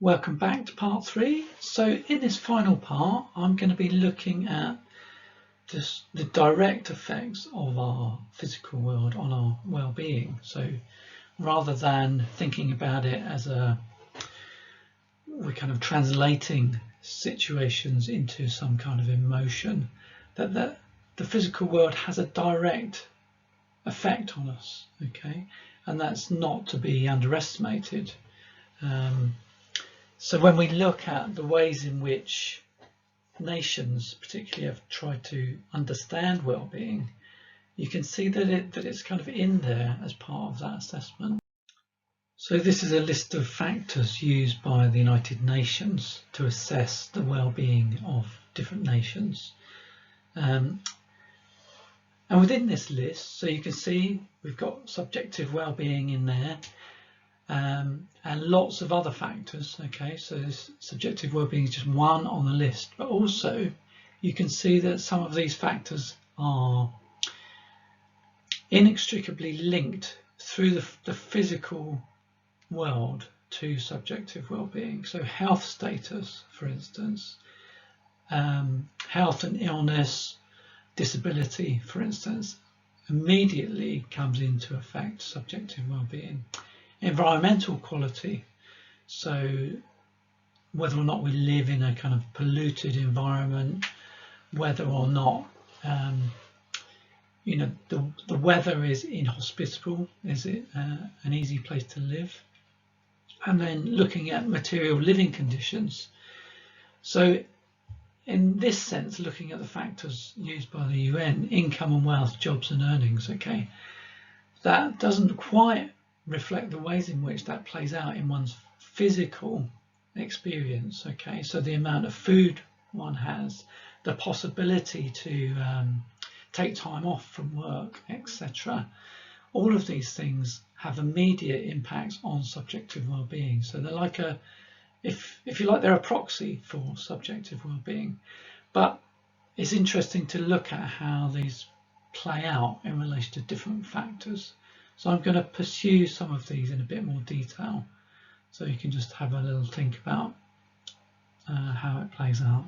Welcome back to part 3. So in this final part, I'm going to be looking at just the direct effects of our physical world on our well-being. So rather than thinking about it as we're kind of translating situations into some kind of emotion, that the physical world has a direct effect on us, okay? And that's not to be underestimated. So when we look at the ways in which nations particularly have tried to understand well-being, you can see that it's kind of in there as part of that assessment. So this is a list of factors used by the United Nations to assess the well-being of different nations. And within this list, so you can see we've got subjective well-being in there, and lots of other factors. Okay, so this subjective well-being is just one on the list, but also you can see that some of these factors are inextricably linked through the physical world to subjective well-being. So health status, for instance, health and illness, disability, for instance, immediately comes into effect subjective well-being. Environmental quality, so whether or not we live in a kind of polluted environment, whether or not the weather is inhospitable, is it an easy place to live? And then looking at material living conditions. So in this sense, looking at the factors used by the UN, income and wealth, jobs and earnings, okay, that doesn't quite reflect the ways in which that plays out in one's physical experience. Okay, so the amount of food one has, the possibility to take time off from work, etc. All of these things have immediate impacts on subjective well-being. So they're like if you like, they're a proxy for subjective well-being. But it's interesting to look at how these play out in relation to different factors. So I'm going to pursue some of these in a bit more detail, so you can just have a little think about how it plays out.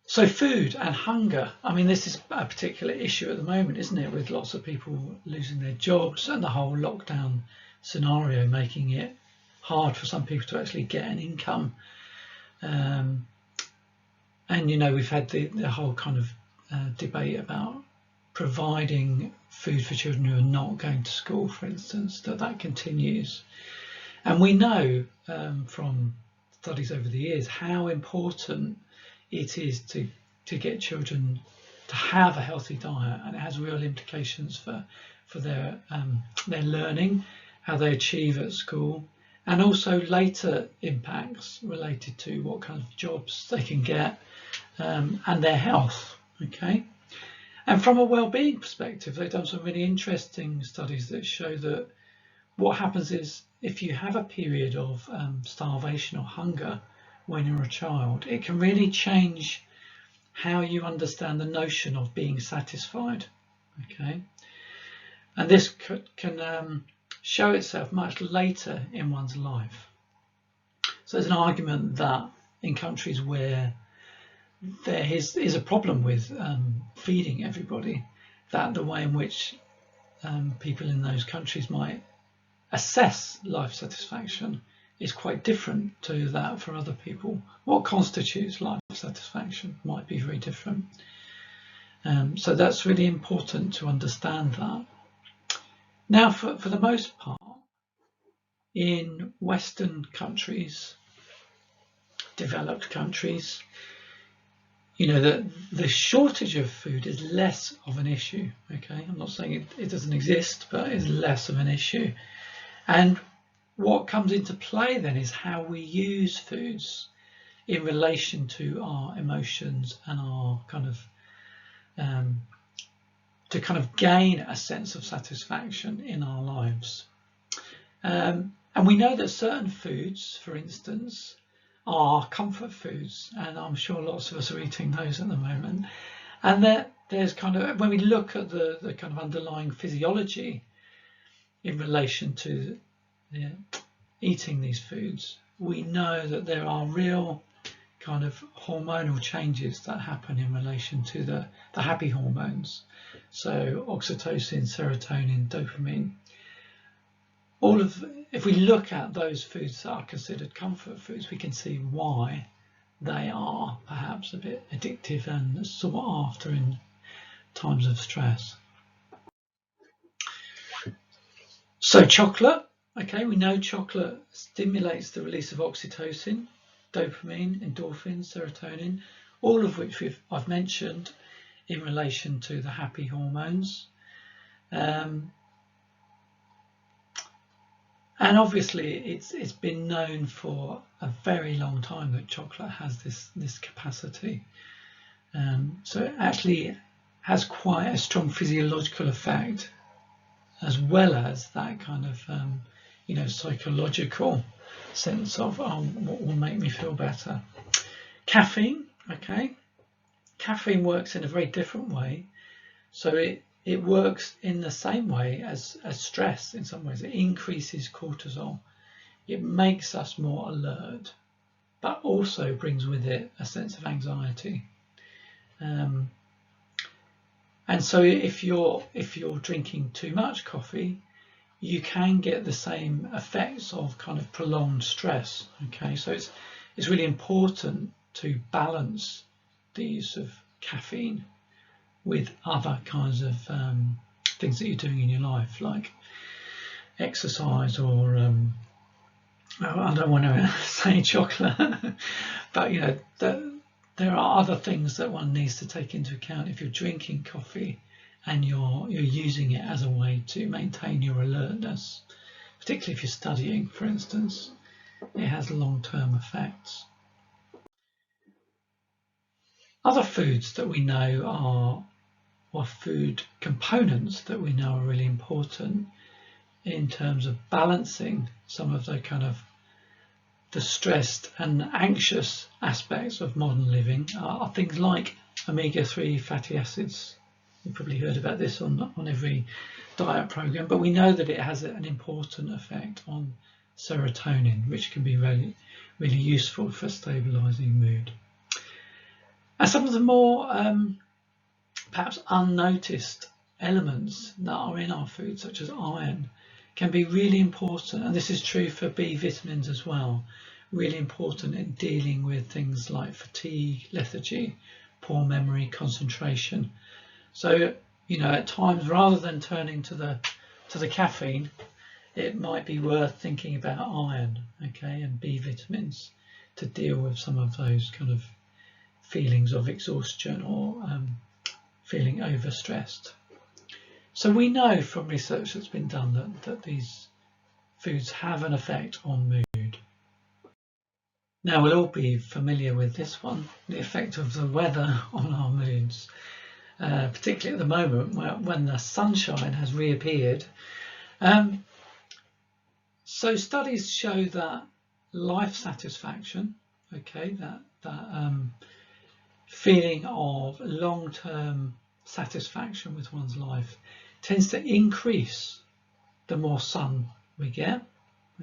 So food and hunger, I mean, this is a particular issue at the moment, isn't it, with lots of people losing their jobs and the whole lockdown scenario making it hard for some people to actually get an income. And, you know, we've had the whole kind of debate about providing food for children who are not going to school, for instance, that continues. And we know from studies over the years how important it is to get children to have a healthy diet, and it has real implications for their learning, how they achieve at school, and also later impacts related to what kind of jobs they can get and their health. Okay. And from a well-being perspective, they've done some really interesting studies that show that what happens is if you have a period of starvation or hunger when you're a child, it can really change how you understand the notion of being satisfied. Okay, and this can show itself much later in one's life. So there's an argument that in countries where there is a problem with feeding everybody, that the way in which people in those countries might assess life satisfaction is quite different to that for other people. What constitutes life satisfaction might be very different. So that's really important to understand that. Now, for the most part, in Western countries, developed countries, you know, the shortage of food is less of an issue. Okay, I'm not saying it doesn't exist, but it's less of an issue. And what comes into play then is how we use foods in relation to our emotions and our kind of to kind of gain a sense of satisfaction in our lives. And we know that certain foods, for instance, are comfort foods, and I'm sure lots of us are eating those at the moment. And that there's kind of, when we look at the kind of underlying physiology in relation to eating these foods, we know that there are real kind of hormonal changes that happen in relation to the happy hormones. So oxytocin, serotonin, dopamine. If we look at those foods that are considered comfort foods, we can see why they are perhaps a bit addictive and sought after in times of stress. So chocolate, okay, we know chocolate stimulates the release of oxytocin, dopamine, endorphins, serotonin, all of which I've mentioned in relation to the happy hormones. And obviously it's been known for a very long time that chocolate has this capacity. So it actually has quite a strong physiological effect, as well as that kind of psychological sense of what will make me feel better. Caffeine, okay. Caffeine works in a very different way. So it works in the same way as stress in some ways. It increases cortisol. It makes us more alert, but also brings with it a sense of anxiety. And so if you're drinking too much coffee, you can get the same effects of kind of prolonged stress. Okay, so it's really important to balance the use of caffeine with other kinds of things that you're doing in your life, like exercise or I don't want to say chocolate, but there are other things that one needs to take into account if you're drinking coffee and you're using it as a way to maintain your alertness, particularly if you're studying, for instance. It has long-term effects. Other foods that we know are food components that we know are really important in terms of balancing some of the kind of the stressed and anxious aspects of modern living are things like omega-3 fatty acids. You've probably heard about this on every diet program, but we know that it has an important effect on serotonin, which can be really, really useful for stabilizing mood. And some of the more perhaps unnoticed elements that are in our food, such as iron, can be really important, and this is true for B vitamins as well, really important in dealing with things like fatigue, lethargy, poor memory, concentration. So, at times, rather than turning to the caffeine, it might be worth thinking about iron, okay, and B vitamins to deal with some of those kind of feelings of exhaustion or feeling overstressed. So we know from research that's been done that these foods have an effect on mood. Now we'll all be familiar with this one, the effect of the weather on our moods, particularly at the moment when the sunshine has reappeared. So studies show that life satisfaction, okay, that feeling of long-term satisfaction with one's life tends to increase the more sun we get,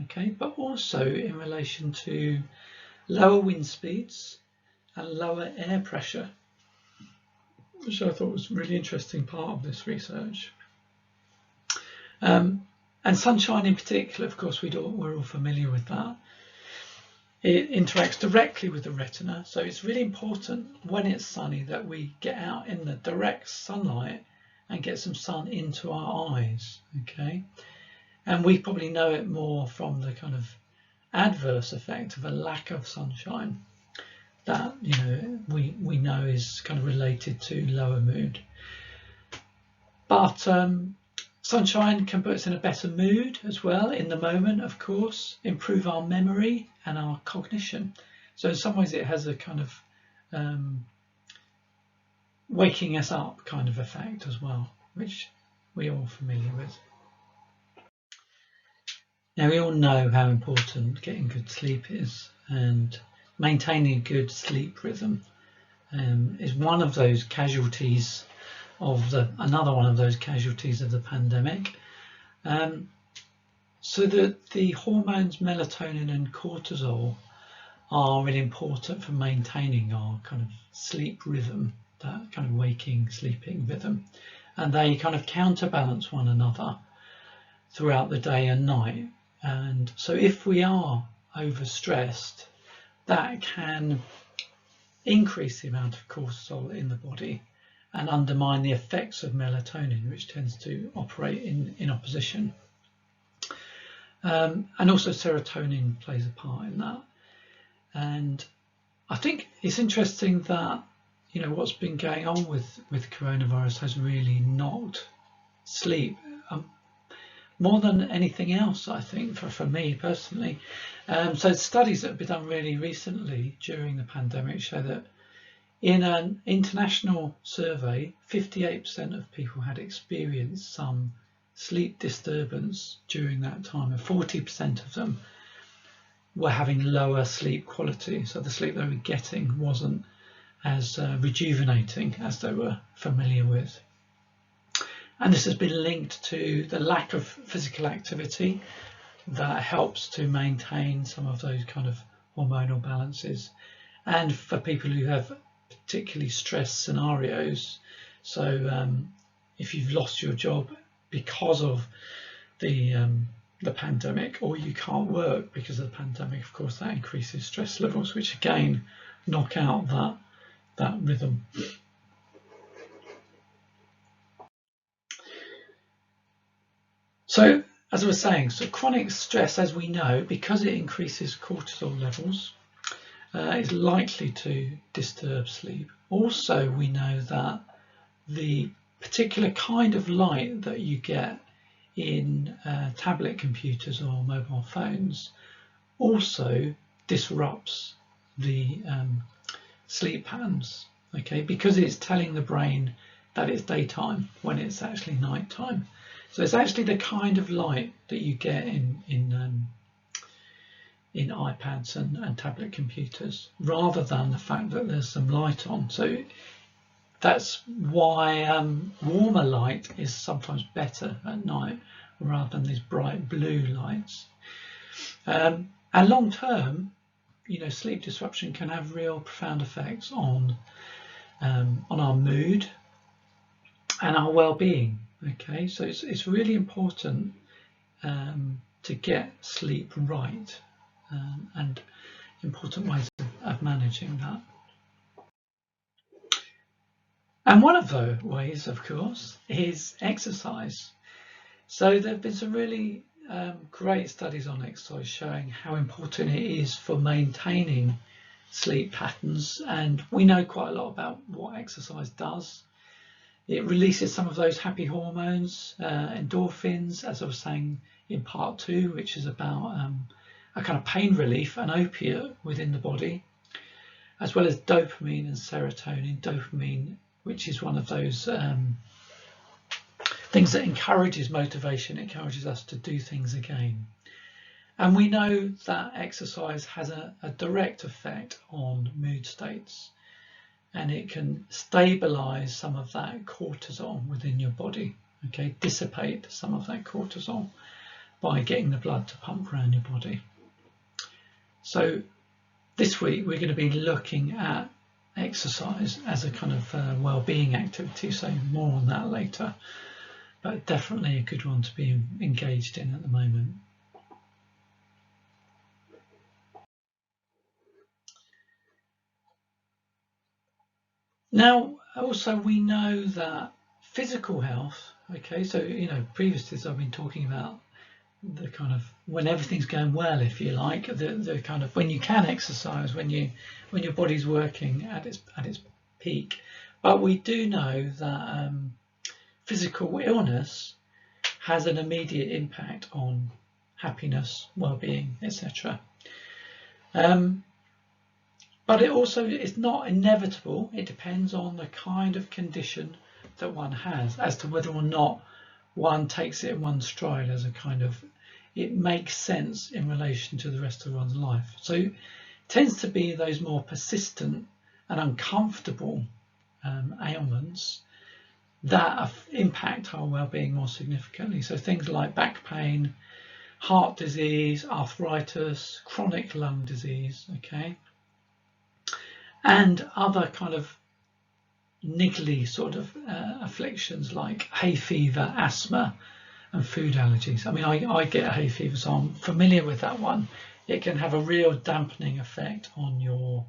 okay, but also in relation to lower wind speeds and lower air pressure, which I thought was a really interesting part of this research. And sunshine in particular, of course, we're all familiar with that. It interacts directly with the retina, so it's really important when it's sunny that we get out in the direct sunlight and get some sun into our eyes, okay? And we probably know it more from the kind of adverse effect of a lack of sunshine that we know is kind of related to lower mood. But sunshine can put us in a better mood as well in the moment, of course, improve our memory and our cognition. So in some ways it has a kind of waking us up kind of effect as well, which we're all familiar with. Now we all know how important getting good sleep is, and maintaining a good sleep rhythm is one of those casualties of another one of those casualties of the pandemic. So the hormones melatonin and cortisol are really important for maintaining our kind of sleep rhythm, that kind of waking, sleeping rhythm. And they kind of counterbalance one another throughout the day and night. And so if we are overstressed, that can increase the amount of cortisol in the body and undermine the effects of melatonin, which tends to operate in opposition. And also serotonin plays a part in that. And I think it's interesting that, you know, what's been going on with coronavirus has really knocked sleep more than anything else, I think, for me personally. So studies that have been done really recently during the pandemic show that in an international survey, 58% of people had experienced some sleep disturbance during that time, and 40% of them were having lower sleep quality. So the sleep they were getting wasn't as rejuvenating as they were familiar with. And this has been linked to the lack of physical activity that helps to maintain some of those kind of hormonal balances. And for people who have particularly stressed scenarios, so if you've lost your job because of the pandemic, or you can't work because of the pandemic, of course that increases stress levels, which again knock out that rhythm. So as I was saying, so chronic stress, as we know, because it increases cortisol levels, is likely to disturb sleep. Also, we know that the particular kind of light that you get in tablet computers or mobile phones also disrupts the sleep patterns, okay, because it's telling the brain that it's daytime when it's actually nighttime. So it's actually the kind of light that you get in iPads and tablet computers, rather than the fact that there's some light on. So that's why warmer light is sometimes better at night rather than these bright blue lights. And long term, you know, sleep disruption can have real profound effects on our mood and our well-being. Okay, so it's really important to get sleep right, and important ways of managing that. And one of the ways, of course, is exercise. So there have been some really great studies on exercise showing how important it is for maintaining sleep patterns. And we know quite a lot about what exercise does. It releases some of those happy hormones, endorphins, as I was saying in part 2, which is about a kind of pain relief, an opiate within the body, as well as dopamine and serotonin. Dopamine, which is one of those things that encourages motivation, encourages us to do things again. And we know that exercise has a direct effect on mood states, and it can stabilize some of that cortisol within your body, okay, dissipate some of that cortisol by getting the blood to pump around your body. So this week we're going to be looking at exercise as a kind of well-being activity, so more on that later, but definitely a good one to be engaged in at the moment. Now, also we know that physical health, okay, so, you know, previously I've been talking about the kind of when everything's going well, if you like, the kind of when you can exercise, when your body's working at its peak. But we do know that physical illness has an immediate impact on happiness, well-being, etc. But it also is not inevitable. It depends on the kind of condition that one has as to whether or not one takes it in one stride as a kind of, it makes sense in relation to the rest of one's life. So it tends to be those more persistent and uncomfortable ailments that impact our well-being more significantly. So things like back pain, heart disease, arthritis, chronic lung disease, okay, and other kind of niggly sort of afflictions like hay fever, asthma, and food allergies. I mean, I get hay fever, so I'm familiar with that one. It can have a real dampening effect on your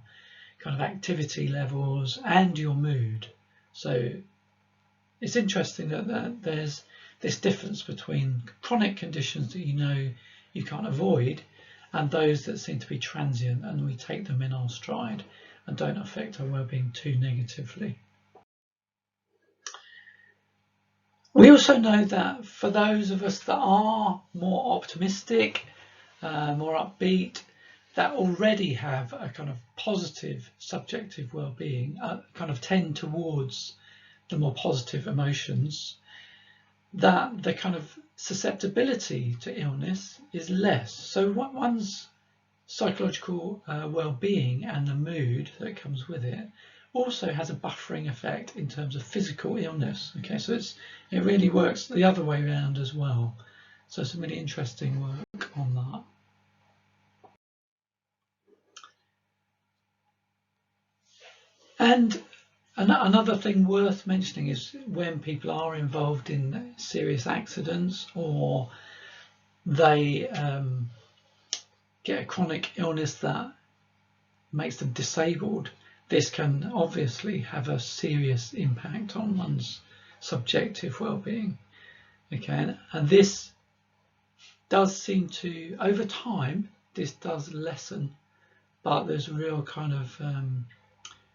kind of activity levels and your mood. So it's interesting that there's this difference between chronic conditions that you can't avoid and those that seem to be transient, and we take them in our stride and don't affect our well-being too negatively. We also know that for those of us that are more optimistic, more upbeat, that already have a kind of positive subjective well-being, kind of tend towards the more positive emotions, that the kind of susceptibility to illness is less. So one's psychological well-being and the mood that comes with it also has a buffering effect in terms of physical illness. Okay, so it really works the other way around as well. So some really interesting work on that. And another thing worth mentioning is when people are involved in serious accidents or they get a chronic illness that makes them disabled, this can obviously have a serious impact on one's subjective well-being. Okay, and this does seem to, over time, this does lessen, but there's a real kind of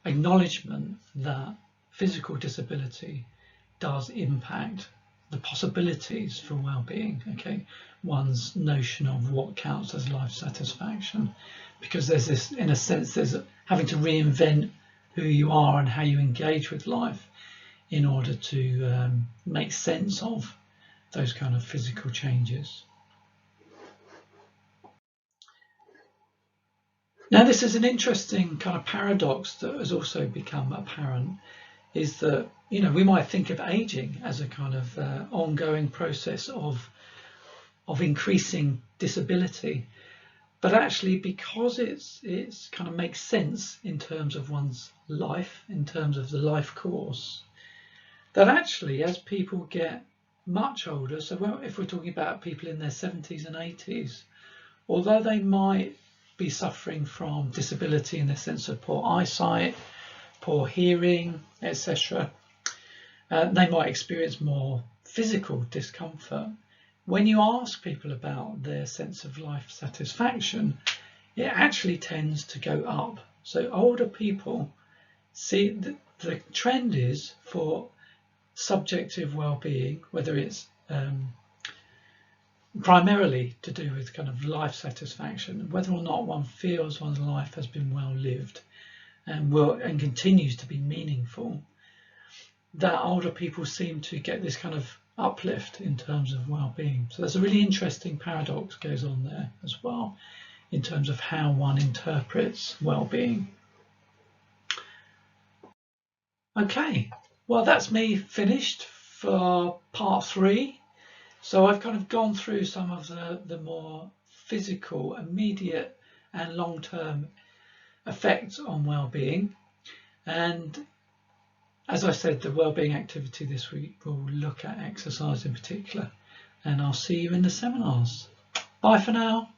acknowledgement that physical disability does impact the possibilities for well-being. Okay, one's notion of what counts as life satisfaction, because there's this, in a sense, there's having to reinvent who you are and how you engage with life in order to make sense of those kind of physical changes. Now, this is an interesting kind of paradox that has also become apparent, is that, we might think of aging as a kind of ongoing process of increasing disability, but actually, because it's kind of makes sense in terms of one's life, in terms of the life course, that actually as people get much older, so if we're talking about people in their 70s and 80s, although they might be suffering from disability in the sense of poor eyesight, poor hearing, etc., they might experience more physical discomfort. When you ask people about their sense of life satisfaction, it actually tends to go up. So older people see the trend is for subjective well-being, whether it's primarily to do with kind of life satisfaction, whether or not one feels one's life has been well lived and continues to be meaningful, that older people seem to get this kind of uplift in terms of well-being. So there's a really interesting paradox goes on there as well in terms of how one interprets well-being. Okay, well, that's me finished for part 3. So I've kind of gone through some of the more physical, immediate and long-term effects on well-being. And as I said, the wellbeing activity this week will look at exercise in particular, and I'll see you in the seminars. Bye for now.